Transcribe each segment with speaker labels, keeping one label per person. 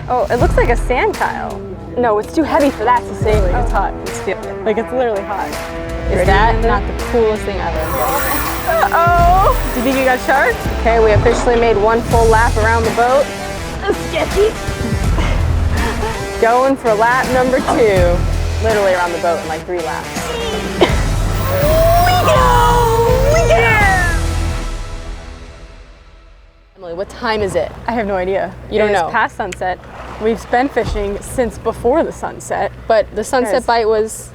Speaker 1: Oh, it looks like a sand tile. No, it's too heavy for that to say. It's hot. It's literally hot.
Speaker 2: Is that not the coolest thing ever?
Speaker 1: Uh-oh. Do you think you got sharks? Okay, we officially made one full lap around the boat. That's sketchy. Going for lap number 2. Literally around the boat in like 3 laps. We go! Yeah!
Speaker 2: Emily, what time is it?
Speaker 1: I have no idea.
Speaker 2: You don't know?
Speaker 1: It's past sunset. We've been fishing since before the sunset.
Speaker 2: But the sunset bite was...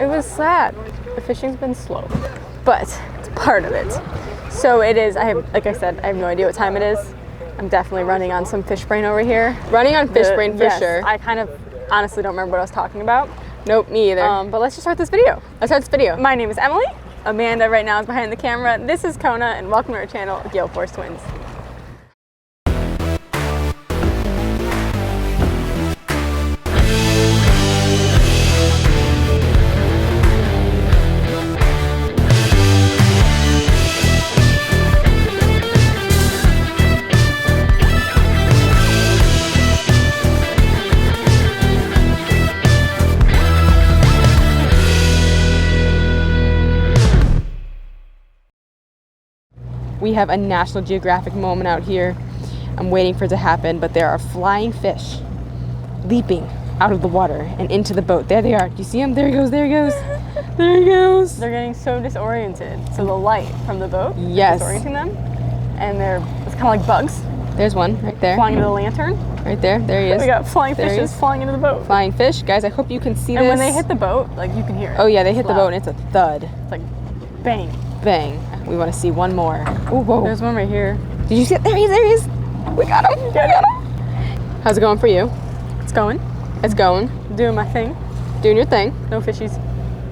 Speaker 1: It was sad. The fishing's been slow, but it's part of it. So it is, like I said, I have no idea what time it is. I'm definitely running on some fish brain over here.
Speaker 2: Running on fish brain for sure.
Speaker 1: I kind of honestly don't remember what I was talking about.
Speaker 2: Nope, me either.
Speaker 1: But let's just start this video.
Speaker 2: Let's start this video.
Speaker 1: My name is Emily. Amanda right now is behind the camera. This is Kona, and welcome to our channel, Gale Force Twins.
Speaker 2: We have a National Geographic moment out here. I'm waiting for it to happen, but there are flying fish leaping out of the water and into the boat. There they are. Do you see him? There he goes, there he goes. There he goes.
Speaker 1: They're getting so disoriented. So the light from the boat is disorienting them. And it's kind of like bugs.
Speaker 2: There's one right there.
Speaker 1: Flying into the lantern.
Speaker 2: Right there. There he is.
Speaker 1: We got flying fishes flying into the boat.
Speaker 2: Flying fish. Guys, I hope you can see this.
Speaker 1: And when they hit the boat, like you can hear it.
Speaker 2: Oh yeah, they hit the boat and it's a thud.
Speaker 1: It's like bang.
Speaker 2: Bang. We want to see one more. Oh, whoa.
Speaker 1: There's one right here.
Speaker 2: Did you see it? There he is, there he is. We got him. We got him. How's it going for you?
Speaker 1: It's going.
Speaker 2: It's going.
Speaker 1: Doing my thing.
Speaker 2: Doing your thing.
Speaker 1: No fishies.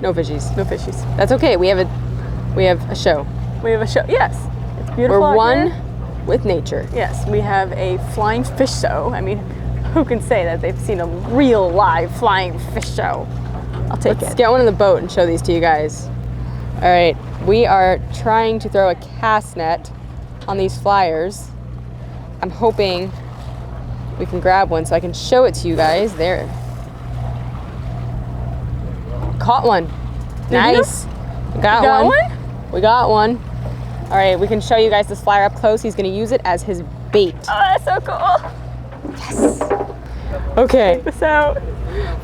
Speaker 2: No fishies.
Speaker 1: No fishies.
Speaker 2: That's okay. We have a show.
Speaker 1: We have a show. Yes. It's beautiful.
Speaker 2: We're
Speaker 1: out
Speaker 2: one
Speaker 1: here.
Speaker 2: with nature.
Speaker 1: Yes, we have a flying fish show. I mean, who can say that they've seen a real live flying fish show? I'll take it.
Speaker 2: Let's get one in the boat and show these to you guys. All right, we are trying to throw a cast net on these flyers. I'm hoping we can grab one so I can show it to you guys. There. Caught one. Nice. We got one. We got one. All right, we can show you guys this flyer up close. He's gonna use it as his bait.
Speaker 1: Oh, that's so cool.
Speaker 2: Yes. Okay.
Speaker 1: Check this out.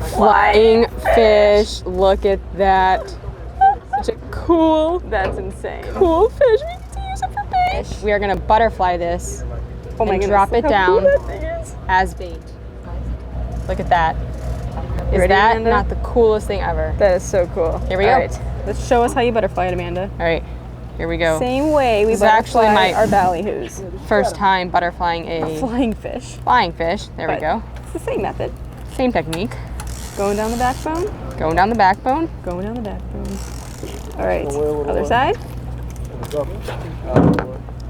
Speaker 2: Flying fish. Look at that. Such a cool.
Speaker 1: That's insane.
Speaker 2: Cool fish. We get to use it for bait. We are gonna butterfly this
Speaker 1: Oh my
Speaker 2: and
Speaker 1: goodness.
Speaker 2: drop it
Speaker 1: Look how
Speaker 2: down
Speaker 1: cool that thing is.
Speaker 2: as bait. Look at that. Is
Speaker 1: Ready,
Speaker 2: that
Speaker 1: Amanda?
Speaker 2: not the coolest thing ever?
Speaker 1: That is so cool.
Speaker 2: Here we go.
Speaker 1: All right, let's show us how you butterfly it, Amanda.
Speaker 2: All right, here we go.
Speaker 1: Same way we
Speaker 2: This is actually
Speaker 1: butterfly
Speaker 2: my
Speaker 1: our ballyhoos.
Speaker 2: First time butterflying a
Speaker 1: Flying fish.
Speaker 2: flying fish. There we
Speaker 1: But
Speaker 2: go.
Speaker 1: It's the same method.
Speaker 2: Same technique.
Speaker 1: Going down the backbone.
Speaker 2: Going down the backbone.
Speaker 1: Going down the backbone. All right, other side.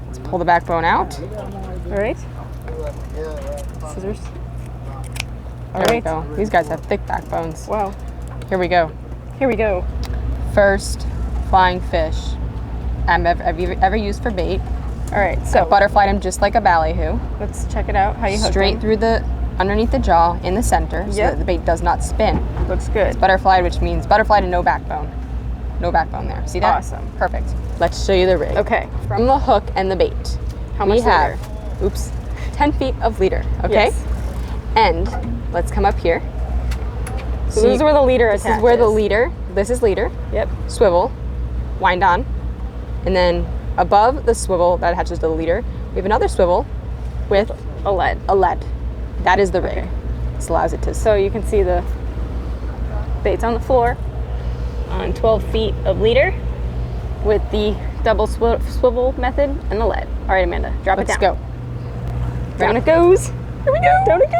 Speaker 2: Let's pull the backbone out.
Speaker 1: All right. Scissors.
Speaker 2: There we go. These guys have thick backbones.
Speaker 1: Wow.
Speaker 2: Here we go.
Speaker 1: Here we go.
Speaker 2: First flying fish I've ever used for bait.
Speaker 1: All right,
Speaker 2: I
Speaker 1: so
Speaker 2: butterflied him just like a ballyhoo.
Speaker 1: let's check it out. How you hook
Speaker 2: Straight
Speaker 1: him.
Speaker 2: through underneath the jaw in the center so
Speaker 1: Yep.
Speaker 2: that the bait does not spin.
Speaker 1: Looks good.
Speaker 2: Butterflied, which means butterflied and no backbone. No backbone there. See that?
Speaker 1: Awesome.
Speaker 2: Perfect. Let's show you the rig.
Speaker 1: Okay.
Speaker 2: From the hook and the bait.
Speaker 1: How much
Speaker 2: we have,
Speaker 1: leader?
Speaker 2: oops, 10 feet of leader, okay?
Speaker 1: Yes.
Speaker 2: And let's come up here.
Speaker 1: So this is where the leader
Speaker 2: This
Speaker 1: attaches.
Speaker 2: is where the leader, this is leader,
Speaker 1: Yep.
Speaker 2: swivel, wind on, and then above the swivel that attaches to the leader, we have another swivel with
Speaker 1: A lead.
Speaker 2: a lead. That is the rig.
Speaker 1: Okay.
Speaker 2: This allows it to.
Speaker 1: So you can see the bait's on the floor on 12 feet of leader with the double swivel method and the lead. All right, Amanda, drop
Speaker 2: Let's
Speaker 1: it down.
Speaker 2: go.
Speaker 1: Down it goes.
Speaker 2: Here we go.
Speaker 1: Down it goes.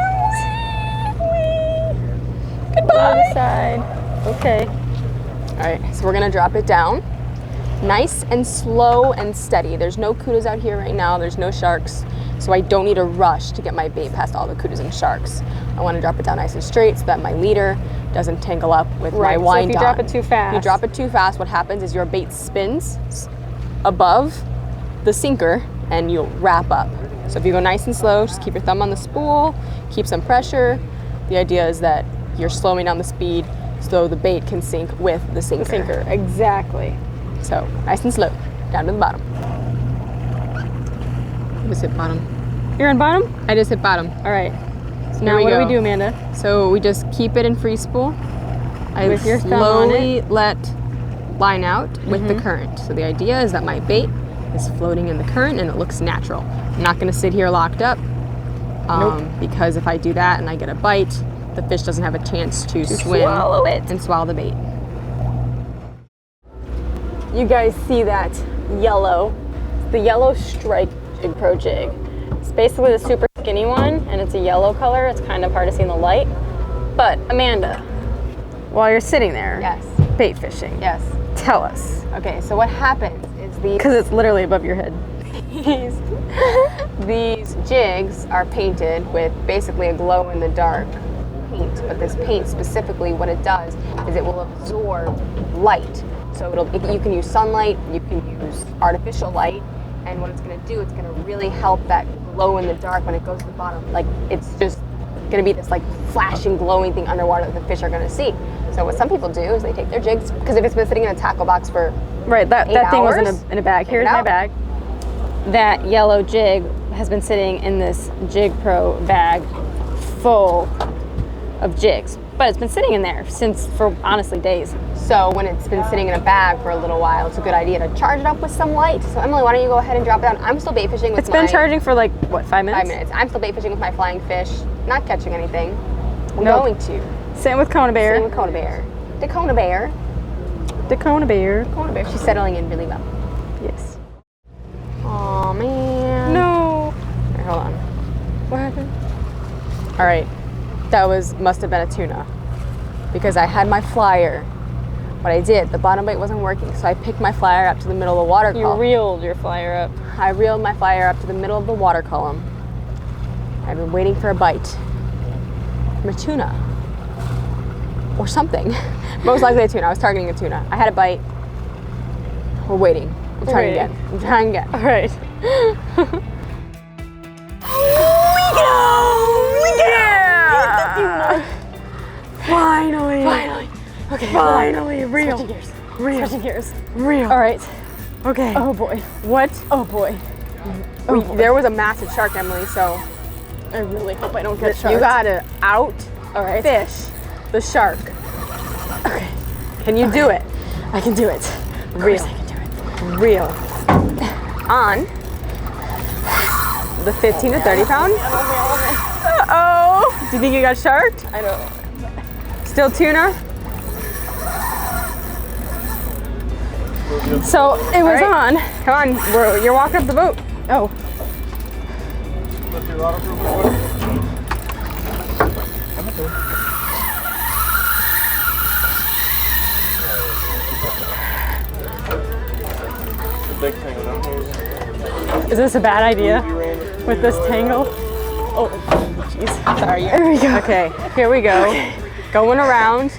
Speaker 2: Goodbye.
Speaker 1: Other side. Okay.
Speaker 2: All right, so we're gonna drop it down. Nice and slow and steady. There's no kudas out here right now. There's no sharks. So I don't need to rush to get my bait past all the kudas and sharks. I want to drop it down nice and straight so that my leader doesn't tangle up with my wind on.
Speaker 1: So if you drop it too fast.
Speaker 2: If you drop it too fast, what happens is your bait spins above the sinker and you'll wrap up. So if you go nice and slow, just keep your thumb on the spool, keep some pressure. The idea is that you're slowing down the speed so the bait can sink with the sinker.
Speaker 1: Exactly.
Speaker 2: So nice and slow, down to the bottom. Just hit bottom.
Speaker 1: You're on bottom?
Speaker 2: I just hit bottom.
Speaker 1: All right. So
Speaker 2: Here
Speaker 1: now
Speaker 2: we
Speaker 1: what do
Speaker 2: go.
Speaker 1: we do, Amanda?
Speaker 2: So we just keep it in free spool. I
Speaker 1: With your thumb on
Speaker 2: slowly let line out with the current. So the idea is that my bait is floating in the current and it looks natural. I'm not gonna sit here locked up because if I do that and I get a bite, the fish doesn't have a chance to swim
Speaker 1: swallow it.
Speaker 2: and swallow the bait.
Speaker 1: You guys see that yellow? It's the yellow strike Jig Pro jig. It's basically the super skinny one and it's a yellow color. It's kind of hard to see in the light. But Amanda, while you're sitting there
Speaker 2: Yes.
Speaker 1: bait fishing,
Speaker 2: Yes.
Speaker 1: tell us.
Speaker 2: Okay, so what happens is
Speaker 1: Because it's literally above your head.
Speaker 2: these jigs are painted with basically a glow-in-the-dark paint, but this paint specifically, what it does is it will absorb light. So you can use sunlight, you can use artificial light, and what it's going to do, it's going to really help that glow in the dark when it goes to the bottom. Like it's just going to be this like flashing, glowing thing underwater that the fish are going to see. So what some people do is they take their jigs, because if it's been sitting in a tackle box for
Speaker 1: Right, that thing was in a bag. Here's my
Speaker 2: out.
Speaker 1: bag. That yellow jig has been sitting in this Jig Pro bag full of jigs. But it's been sitting in there for honestly days.
Speaker 2: So when it's been sitting in a bag for a little while, it's a good idea to charge it up with some light. So Emily, why don't you go ahead and drop it down? I'm still bait fishing with
Speaker 1: It's been charging for like, what, 5 minutes?
Speaker 2: 5 minutes. I'm still bait fishing with my flying fish, not catching anything. I'm
Speaker 1: Nope.
Speaker 2: going to.
Speaker 1: Same with Kona Bear.
Speaker 2: Same with Kona Bear. Dakota Bear.
Speaker 1: Kona Bear.
Speaker 2: Kona Bear. She's settling in really well.
Speaker 1: Yes.
Speaker 2: Aw, man.
Speaker 1: No.
Speaker 2: All right, hold on.
Speaker 1: What happened?
Speaker 2: All right. That must have been a tuna because I had my flyer. What I did, the bottom bait wasn't working, so I picked my flyer up to the middle of the water column.
Speaker 1: You reeled your flyer up.
Speaker 2: I reeled my flyer up to the middle of the water column. I've been waiting for a bite from a tuna or something. Most likely a tuna. I was targeting a tuna. I had a bite. We're waiting. I'm trying again. I'm trying again.
Speaker 1: All right. Finally. Okay. Finally, real.
Speaker 2: Switching gears.
Speaker 1: Real.
Speaker 2: Switching gears.
Speaker 1: Real.
Speaker 2: All right.
Speaker 1: Okay.
Speaker 2: Oh boy.
Speaker 1: What?
Speaker 2: Oh boy.
Speaker 1: Oh, boy.
Speaker 2: There was a massive shark, Emily, so
Speaker 1: I really hope I don't get sharked.
Speaker 2: you gotta out
Speaker 1: All right.
Speaker 2: fish the shark.
Speaker 1: Okay.
Speaker 2: Can you do it?
Speaker 1: I can do it.
Speaker 2: Real.
Speaker 1: I can do it.
Speaker 2: Real. On the 15 to 30 pound. Uh-oh. Do you think you got sharked?
Speaker 1: I don't.
Speaker 2: Still tuna?
Speaker 1: So it was
Speaker 2: right.
Speaker 1: on.
Speaker 2: Come on, you're walking up the boat.
Speaker 1: Oh. Is this a bad idea with this tangle? Oh, jeez.
Speaker 2: Sorry.
Speaker 1: There we go.
Speaker 2: Okay, here we go.
Speaker 1: Okay.
Speaker 2: Going around.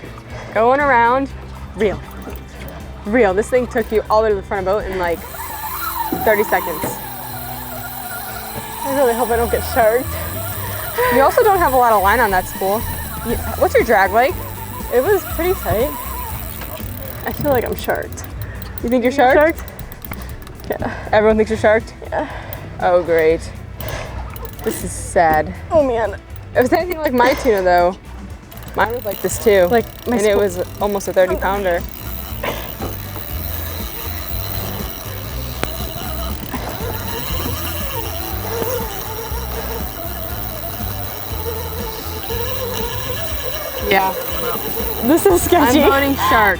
Speaker 2: Reel. This thing took you all the way to the front of the boat in like 30 seconds.
Speaker 1: I really hope I don't get sharked.
Speaker 2: You also don't have a lot of line on that spool. What's your drag like?
Speaker 1: It was pretty tight. I feel like I'm sharked.
Speaker 2: You think you're sharked?
Speaker 1: Yeah.
Speaker 2: Everyone thinks you're sharked?
Speaker 1: Yeah.
Speaker 2: Oh, great. This is sad.
Speaker 1: Oh man.
Speaker 2: It was anything like my tuna though. Mine was like this too.
Speaker 1: Like my
Speaker 2: and it was almost a 30 pounder. Yeah.
Speaker 1: This is sketchy.
Speaker 2: I'm voting shark.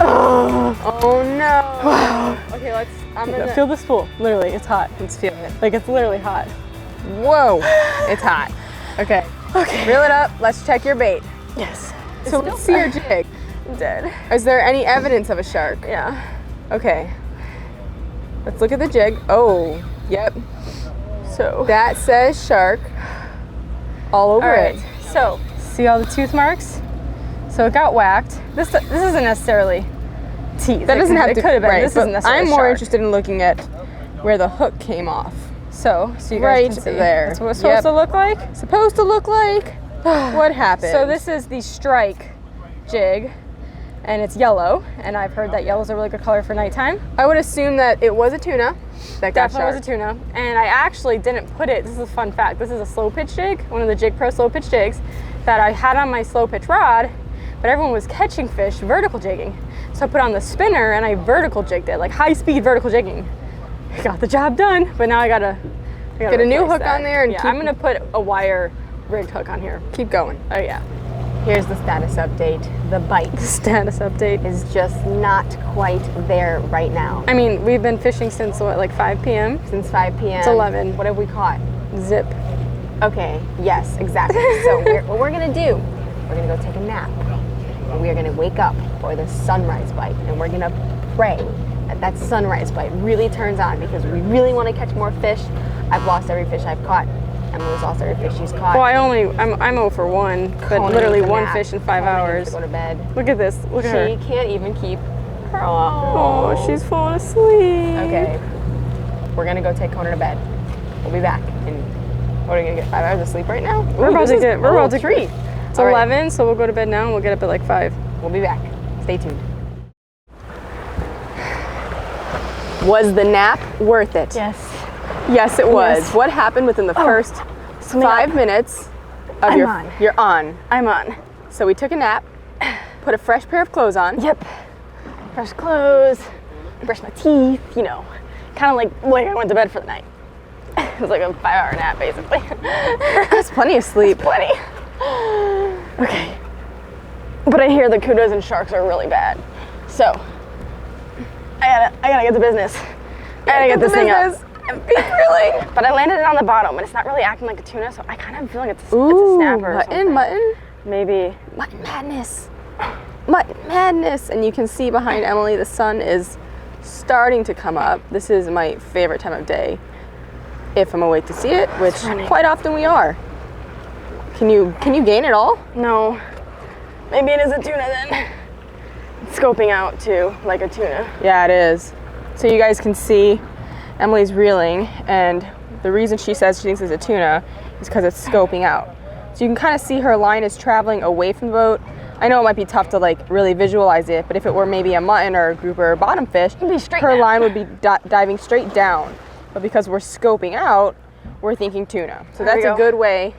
Speaker 2: Oh no.
Speaker 1: Wow.
Speaker 2: Okay, I'm gonna
Speaker 1: Feel the spool. Literally, it's hot.
Speaker 2: let's feel it.
Speaker 1: Like it's literally hot.
Speaker 2: Whoa, it's hot. Okay.
Speaker 1: Okay.
Speaker 2: Reel it up. Let's check your bait.
Speaker 1: Yes.
Speaker 2: So let's see your jig.
Speaker 1: I'm dead.
Speaker 2: Is there any evidence of a shark?
Speaker 1: Yeah.
Speaker 2: Okay. Let's look at the jig. Oh, yep.
Speaker 1: So
Speaker 2: That says shark all over
Speaker 1: all right.
Speaker 2: it.
Speaker 1: So see all the tooth marks? So it got whacked. This isn't necessarily teeth.
Speaker 2: That doesn't have
Speaker 1: it
Speaker 2: to.
Speaker 1: could have been.
Speaker 2: Right,
Speaker 1: This
Speaker 2: but
Speaker 1: isn't necessarily
Speaker 2: I'm more
Speaker 1: shark.
Speaker 2: interested in looking at where the hook came off. So you guys can see.
Speaker 3: there.
Speaker 2: That's what it's supposed to look like.
Speaker 3: Supposed to look like. What happened?
Speaker 2: So this is the strike jig, and it's yellow, and I've heard that yellow's a really good color for nighttime.
Speaker 3: I would assume that it was a tuna. That got
Speaker 2: Definitely was a tuna, and I actually didn't put it. This is a fun fact. This is a slow pitch jig, one of the Jig Pro slow pitch jigs that I had on my slow pitch rod, but everyone was catching fish vertical jigging. So I put on the spinner and I vertical jigged it, like high speed vertical jigging. Got the job done, but now I gotta
Speaker 3: Get a new hook on there and
Speaker 2: yeah,
Speaker 3: keep...
Speaker 2: I'm gonna put a wire rigged hook on here.
Speaker 3: Keep going.
Speaker 2: Oh yeah.
Speaker 3: Here's the status update. The bite
Speaker 2: Status update.
Speaker 3: is just not quite there right now.
Speaker 2: I mean, we've been fishing since what, like 5 p.m.?
Speaker 3: Since 5 p.m.
Speaker 2: It's 11.
Speaker 3: What have we caught?
Speaker 2: Zip.
Speaker 3: Okay, yes, exactly. So what we're gonna do, we're gonna go take a nap. And we are gonna wake up for the sunrise bite, and we're gonna pray that that sunrise bite really turns on, because we really wanna catch more fish. I've lost every fish I've caught. Emily's lost every fish she's caught.
Speaker 2: Well, I'm 0 for 1, but
Speaker 3: Conan
Speaker 2: literally
Speaker 3: needs a
Speaker 2: one
Speaker 3: nap.
Speaker 2: fish in 5
Speaker 3: Conan
Speaker 2: hours.
Speaker 3: needs to go to bed.
Speaker 2: Look at this. Look at her.
Speaker 3: She can't even keep her.
Speaker 2: Oh, she's falling asleep.
Speaker 3: Okay, we're gonna go take Conan to bed. We'll be back. And what are we gonna get? 5 hours of sleep right now?
Speaker 2: We're about to get. We're about to
Speaker 3: treat.
Speaker 2: It's
Speaker 3: All right.
Speaker 2: 11, so we'll go to bed now, and we'll get up at like 5.
Speaker 3: We'll be back. Stay tuned. Was the nap worth it?
Speaker 2: Yes.
Speaker 3: Yes, it was.
Speaker 2: Yes.
Speaker 3: What happened within the first 5 minutes of
Speaker 2: I'm
Speaker 3: your?
Speaker 2: on.
Speaker 3: You're on.
Speaker 2: I'm on.
Speaker 3: So we took a nap, put a fresh pair of clothes on.
Speaker 2: Yep. Fresh clothes, brush my teeth, you know, kind of like I went to bed for the night. It was like a 5-hour nap, basically.
Speaker 3: That's plenty of sleep.
Speaker 2: Plenty. Okay. But I hear the kudos and sharks are really bad. So I gotta get to business. I gotta get this thing up.
Speaker 3: And be grilling.
Speaker 2: But I landed it on the bottom, and it's not really acting like a tuna, so I kind of feel like it's a
Speaker 3: Ooh,
Speaker 2: snapper or something.
Speaker 3: mutton.
Speaker 2: Maybe.
Speaker 3: Mutton madness. Mutton madness. And you can see behind Emily, the sun is starting to come up. This is my favorite time of day, if I'm awake to see it, which quite often we are. Can you gain it all?
Speaker 2: No. Maybe it is a tuna then. It's scoping out too, like a tuna.
Speaker 3: Yeah, it is. So you guys can see Emily's reeling, and the reason she says she thinks it's a tuna is because it's scoping out. So you can kind of see her line is traveling away from the boat. I know it might be tough to like really visualize it, but if it were maybe a mutton or a grouper or bottom fish, her line would be diving straight down. But because we're scoping out, we're thinking tuna. So that's a good way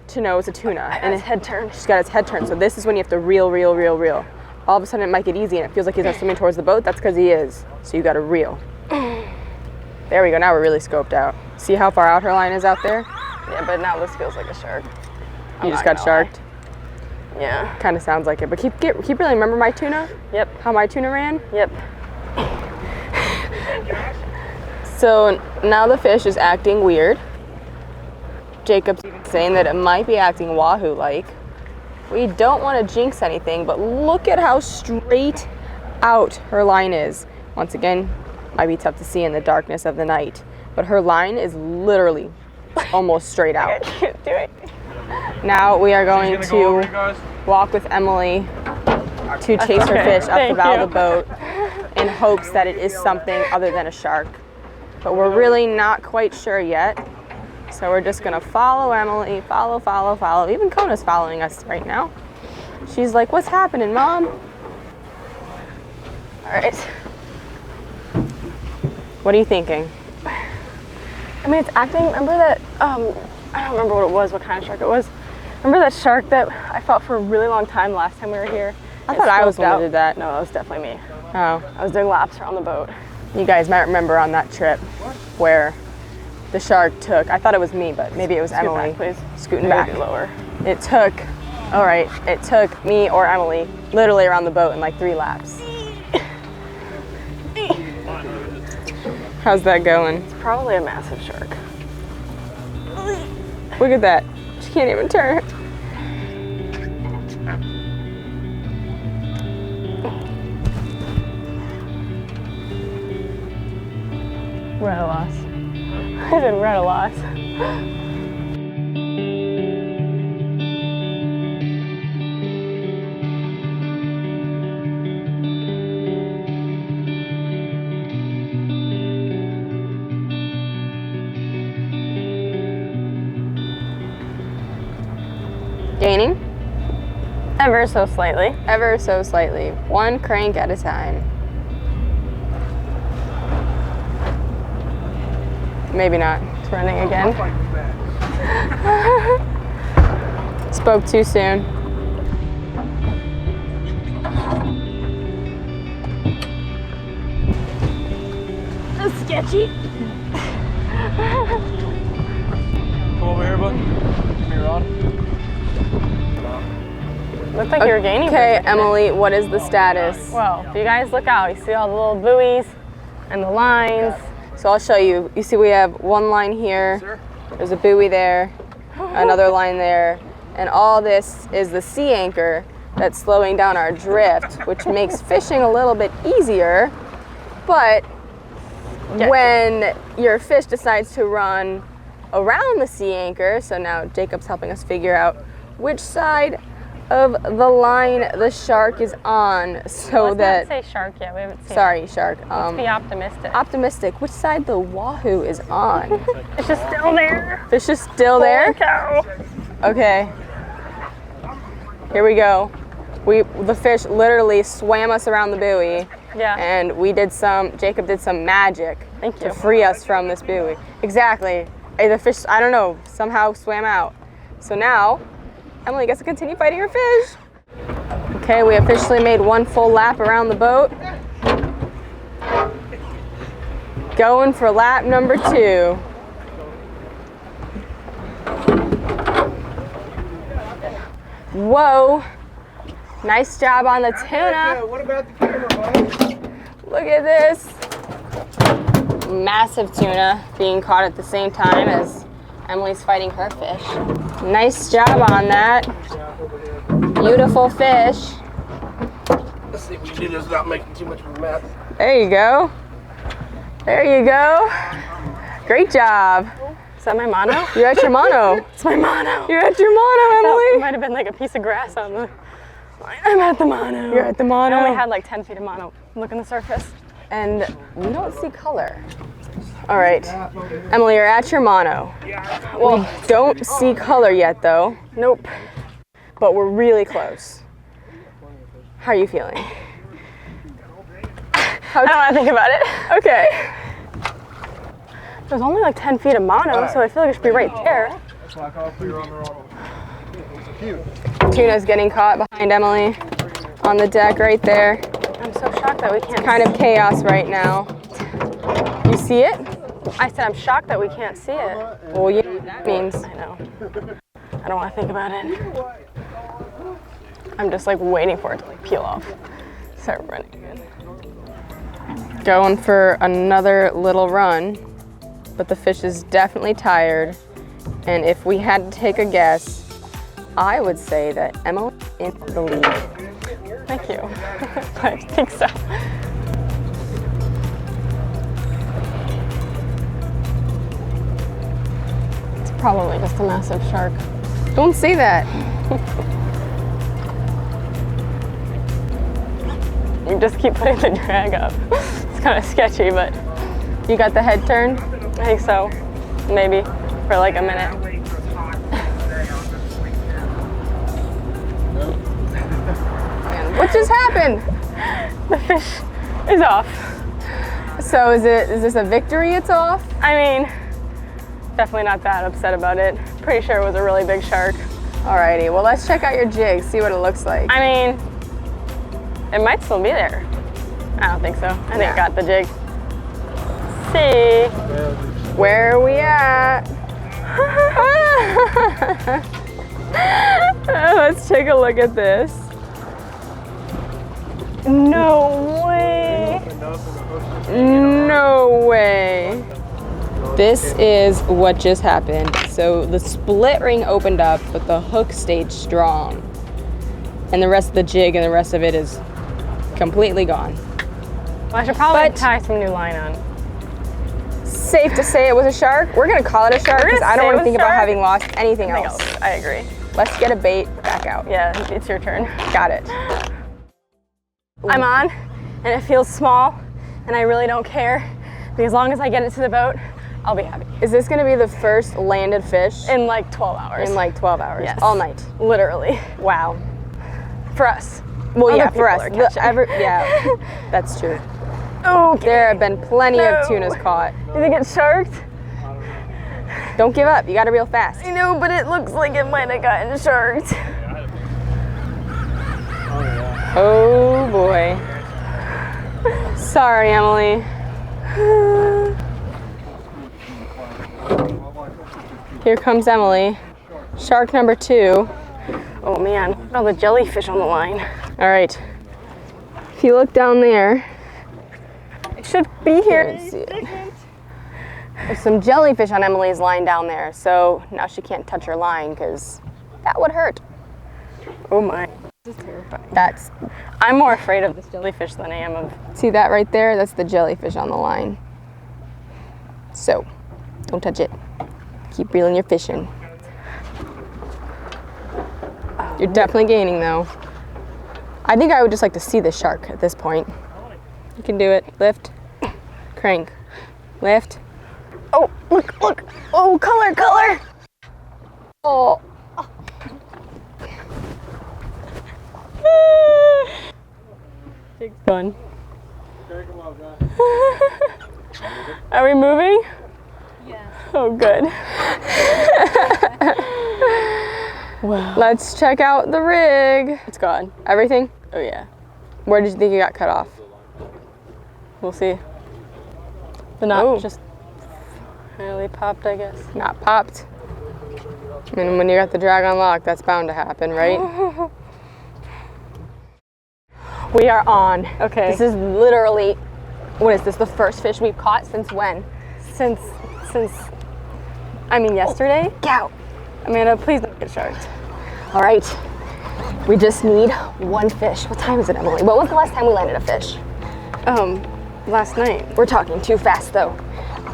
Speaker 3: to know it's a tuna.
Speaker 2: And its head turned.
Speaker 3: She's got its head turned. So this is when you have to reel. All of a sudden it might get easy and it feels like he's not swimming towards the boat. That's because he is. So you got to reel. There we go. Now we're really scoped out. See how far out her line is out there?
Speaker 2: Yeah, but now this feels like a shark.
Speaker 3: You just got sharked?
Speaker 2: Yeah.
Speaker 3: Kind of sounds like it. But keep really remember my tuna?
Speaker 2: Yep.
Speaker 3: How my tuna ran?
Speaker 2: Yep.
Speaker 3: So now the fish is acting weird. Jacob's saying that it might be acting wahoo-like. We don't want to jinx anything, but look at how straight out her line is. Once again, might be tough to see in the darkness of the night, but her line is literally almost straight out.
Speaker 2: I can't do it.
Speaker 3: Now we are going to walk with Emily to chase her fish up the bow of the boat in hopes that it is something other than a shark. But we're really not quite sure yet. So we're just gonna follow Emily, follow. Even Kona's following us right now. She's like, what's happening, Mom?
Speaker 2: All right.
Speaker 3: What are you thinking?
Speaker 2: I mean, it's acting, remember that, I don't remember what it was, what kind of shark it was. Remember that shark that I fought for a really long time last time we were here?
Speaker 3: I thought I was the one who did that.
Speaker 2: No, that was definitely me.
Speaker 3: Oh.
Speaker 2: I was doing laps around the boat.
Speaker 3: You guys might remember on that trip where the shark took, I thought it was me, but maybe it was Emily.
Speaker 2: Back, please.
Speaker 3: Scooting
Speaker 2: Maybe
Speaker 3: back.
Speaker 2: lower.
Speaker 3: It took me or Emily literally around the boat in like 3 laps. How's that going?
Speaker 2: It's probably a massive shark.
Speaker 3: Look at that. She can't even turn.
Speaker 2: We're at a loss. I said we're at a loss.
Speaker 3: Gaining?
Speaker 1: Ever so slightly.
Speaker 3: Ever so slightly. One crank at a time. Maybe not.
Speaker 1: It's running again.
Speaker 3: Spoke too soon.
Speaker 1: That's sketchy.
Speaker 4: Come over here, bud. Give me your rod.
Speaker 1: Looked like you were gaining.
Speaker 3: Okay, Emily, what is the status?
Speaker 1: Well, if you guys look out, you see all the little buoys and the lines.
Speaker 3: So I'll show you. You see we have one line here. There's a buoy there, another line there, and all this is the sea anchor that's slowing down our drift, which makes fishing a little bit easier. But when your fish decides to run around the sea anchor, so now Jacob's helping us figure out which side of the line the shark is on, so
Speaker 1: Let's not say shark yet. We haven't seen.
Speaker 3: Sorry, shark.
Speaker 1: Let's be optimistic.
Speaker 3: Optimistic. Which side the wahoo is on?
Speaker 1: It's just still there.
Speaker 3: Fish is still there.
Speaker 1: Cow.
Speaker 3: Okay. Here we go. The fish literally swam us around the buoy.
Speaker 1: Yeah.
Speaker 3: And Jacob did some magic
Speaker 1: Thank
Speaker 3: to
Speaker 1: you.
Speaker 3: free us from this buoy. Exactly. The fish, I don't know, somehow swam out. So now, Emily gets to continue fighting her fish. Okay, we officially made one full lap around the boat. Going for lap number 2. Whoa. Nice job on the tuna.
Speaker 4: What about the camera, bud?
Speaker 3: Look at this. Massive tuna being caught at the same time as Emily's fighting her fish. Nice job on that. Beautiful fish.
Speaker 4: Let's see if we can do this without making too much of a mess.
Speaker 3: There you go. There you go. Great job.
Speaker 1: Is that my mono?
Speaker 3: You're at your mono.
Speaker 1: It's my mono.
Speaker 3: You're at your mono,
Speaker 1: It
Speaker 3: Emily.
Speaker 1: might have been like a piece of grass on the line. I'm at the mono.
Speaker 3: You're at the mono.
Speaker 1: I only had like 10 feet of mono. Look on the surface.
Speaker 3: And we don't see color. All right. Emily, you're at your mono. Well, we don't see color yet, though.
Speaker 1: Nope.
Speaker 3: But we're really close. How are you feeling?
Speaker 1: I don't want to think about it.
Speaker 3: Okay.
Speaker 1: There's only like 10 feet of mono, so I feel like it should be right there.
Speaker 4: It's like all clear on the wrong. It's cute.
Speaker 3: Tuna's getting caught behind Emily on the deck right there.
Speaker 1: I'm so shocked that we can't.
Speaker 3: Kind of chaos right now. You see it?
Speaker 1: I said I'm shocked that we can't see it.
Speaker 3: Well, you know what that means.
Speaker 1: I know. I don't want to think about it. I'm just like waiting for it to like peel off. Start running again.
Speaker 3: Going for another little run, but the fish is definitely tired. And if we had to take a guess, I would say that Emily is in the lead.
Speaker 1: Thank you. I think so. It's probably just a massive shark.
Speaker 3: Don't say that.
Speaker 1: You just keep putting the drag up. It's kind of sketchy, but
Speaker 3: You got the head turned?
Speaker 1: I think so. Maybe for like a minute.
Speaker 3: What just happened?
Speaker 1: The fish is off.
Speaker 3: So is this a victory it's off?
Speaker 1: I mean, definitely not that upset about it. Pretty sure it was a really big shark.
Speaker 3: Alrighty, well let's check out your jig, see what it looks like.
Speaker 1: I mean, it might still be there. I don't think so. I think I got the jig. See.
Speaker 3: Where are we at? Let's take a look at this.
Speaker 1: No way.
Speaker 3: No way. This is what just happened. So the split ring opened up, but the hook stayed strong. And the rest of the jig and the rest of it is completely gone.
Speaker 1: Well, I should probably
Speaker 3: But-
Speaker 1: tie some new line on.
Speaker 3: Safe to say it was a shark. We're gonna call it a shark because I don't want to think about having lost anything else.
Speaker 1: I agree.
Speaker 3: Let's get a bait back out.
Speaker 1: Yeah, it's your turn.
Speaker 3: Got it.
Speaker 1: I'm on, and it feels small, and I really don't care. Because as long as I get it to the boat, I'll be happy.
Speaker 3: Is this gonna be the first landed fish
Speaker 1: In like 12 hours.
Speaker 3: in like 12 hours?
Speaker 1: Yes.
Speaker 3: All night.
Speaker 1: Literally.
Speaker 3: Wow.
Speaker 1: For us.
Speaker 3: Well,
Speaker 1: Other
Speaker 3: yeah, for us.
Speaker 1: people are catching.
Speaker 3: Yeah, that's true.
Speaker 1: Okay.
Speaker 3: There have been plenty
Speaker 1: No.
Speaker 3: of tunas caught.
Speaker 1: You think it's sharked?
Speaker 3: Don't give up. You gotta reel fast.
Speaker 1: I know, but it looks like it might have gotten sharked.
Speaker 3: Oh boy. Sorry, Emily. Here comes Emily. Shark number 2.
Speaker 1: Oh man, look at all the jellyfish on the line.
Speaker 3: All right. If you look down there,
Speaker 1: It should be here.
Speaker 3: you can see it. There's some jellyfish on Emily's line down there, so now she can't touch her line because that would hurt.
Speaker 1: Oh my. This is terrifying.
Speaker 3: That's,
Speaker 1: I'm more afraid of this jellyfish than I am of.
Speaker 3: see that right there? That's the jellyfish on the line. So, don't touch it. Keep reeling your fish in. You're definitely gaining though. I think I would just like to see the shark at this point. You can do it. Lift, crank, lift.
Speaker 1: Oh, look. Oh, color.
Speaker 3: Oh.
Speaker 1: Big fun. Are we moving? Yeah. Oh, good. Wow.
Speaker 3: Let's check out the rig.
Speaker 1: It's gone.
Speaker 3: Everything?
Speaker 1: Oh, yeah.
Speaker 3: Where did you think you got cut off?
Speaker 1: We'll see. The knot
Speaker 3: Oh.
Speaker 1: just really popped, I guess.
Speaker 3: Not popped. I mean, when you got the drag on lock, that's bound to happen, right? We are on.
Speaker 1: Okay.
Speaker 3: This is literally, what is this, the first fish we've caught since when?
Speaker 1: Since, I mean, yesterday?
Speaker 3: Gout.
Speaker 1: Amanda, please don't get sharked.
Speaker 3: All right, we just need one fish. What time is it, Emily? What was the last time we landed a fish?
Speaker 1: Last night.
Speaker 3: We're talking too fast, though.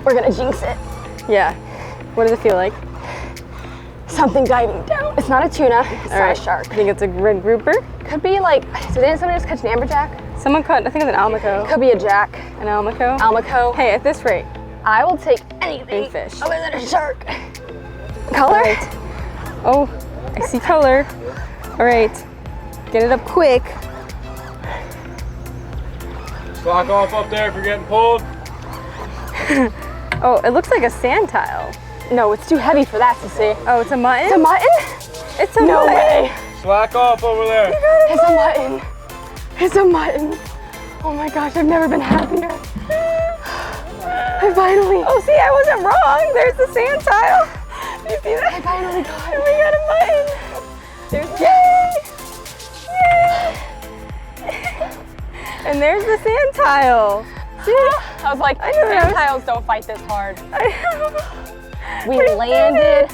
Speaker 3: We're gonna jinx it.
Speaker 1: Yeah. What does it feel like?
Speaker 3: Something diving down. It's not a tuna, it's not a shark.
Speaker 1: I think it's a red grouper.
Speaker 3: Could be like, so didn't somebody just catch an amberjack?
Speaker 1: Someone caught, I think it's an almaco.
Speaker 3: Could be a jack,
Speaker 1: An almaco?
Speaker 3: almaco.
Speaker 1: Hey, at this rate,
Speaker 3: I will take anything
Speaker 1: Big fish.
Speaker 3: other than a shark. Color?
Speaker 1: oh, I see color. All right, get it up quick.
Speaker 4: Slack off up there if you're getting pulled.
Speaker 1: Oh, it looks like a sand tile.
Speaker 3: No, it's too heavy for that to see.
Speaker 1: Oh, it's a mutton?
Speaker 3: It's a mutton?
Speaker 1: It's a
Speaker 3: No
Speaker 1: mutton.
Speaker 3: way.
Speaker 4: Slack off over there.
Speaker 3: It's a mutton. It's a mutton. Oh my gosh, I've never been happier. I finally.
Speaker 1: Oh, see, I wasn't wrong. There's the sand tile. Do you see that?
Speaker 3: I finally got it.
Speaker 1: We got a mutton. There's Yay! And there's the sand tile. See?
Speaker 3: I was like,
Speaker 1: I knew that
Speaker 3: sand
Speaker 1: was-
Speaker 3: tiles don't fight this hard. We
Speaker 1: We did
Speaker 3: landed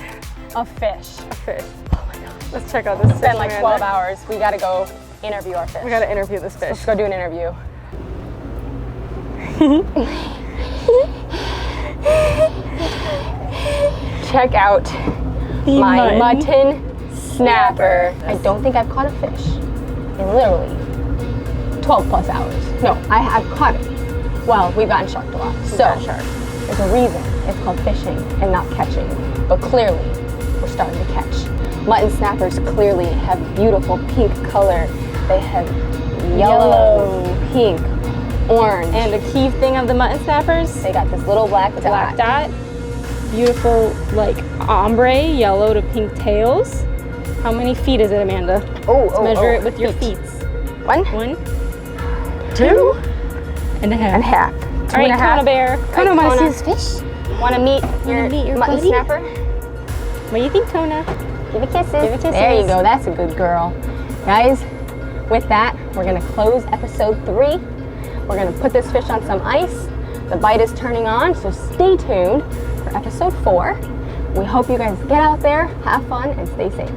Speaker 3: a fish.
Speaker 1: A fish. Oh my god. Let's check out this
Speaker 3: It's been like
Speaker 1: fish,
Speaker 3: 12
Speaker 1: Amanda.
Speaker 3: hours. We gotta go interview our fish.
Speaker 1: We gotta interview this fish.
Speaker 3: Let's go do an interview. Check out my mutton snapper. I don't think I've caught a fish in literally 12 plus hours. No, I've caught it. Well, we've gotten sharked a lot. So there's a reason it's called fishing and not catching. But clearly, we're starting to catch. Mutton snappers clearly have beautiful pink color. They have yellow, pink, orange.
Speaker 1: And a key thing of the mutton snappers,
Speaker 3: They got this little black dot.
Speaker 1: dot. Beautiful, like ombre, yellow to pink tails. How many feet is it, Amanda?
Speaker 3: Oh,
Speaker 1: Measure it with your feet.
Speaker 3: One,
Speaker 1: 1,
Speaker 3: 2
Speaker 1: and a half.
Speaker 3: and a half.
Speaker 1: All right, Kona Bear.
Speaker 3: Kona,
Speaker 1: Kona.
Speaker 3: wanna see this fish? Wanna meet your mutton
Speaker 1: buddy?
Speaker 3: snapper?
Speaker 1: What do you think, Kona?
Speaker 3: Give it kisses.
Speaker 1: Give it kisses.
Speaker 3: There you go. That's a good girl. Guys, with that, we're going to close episode 3. We're going to put this fish on some ice. The bite is turning on, so stay tuned for episode 4. We hope you guys get out there, have fun, and stay safe.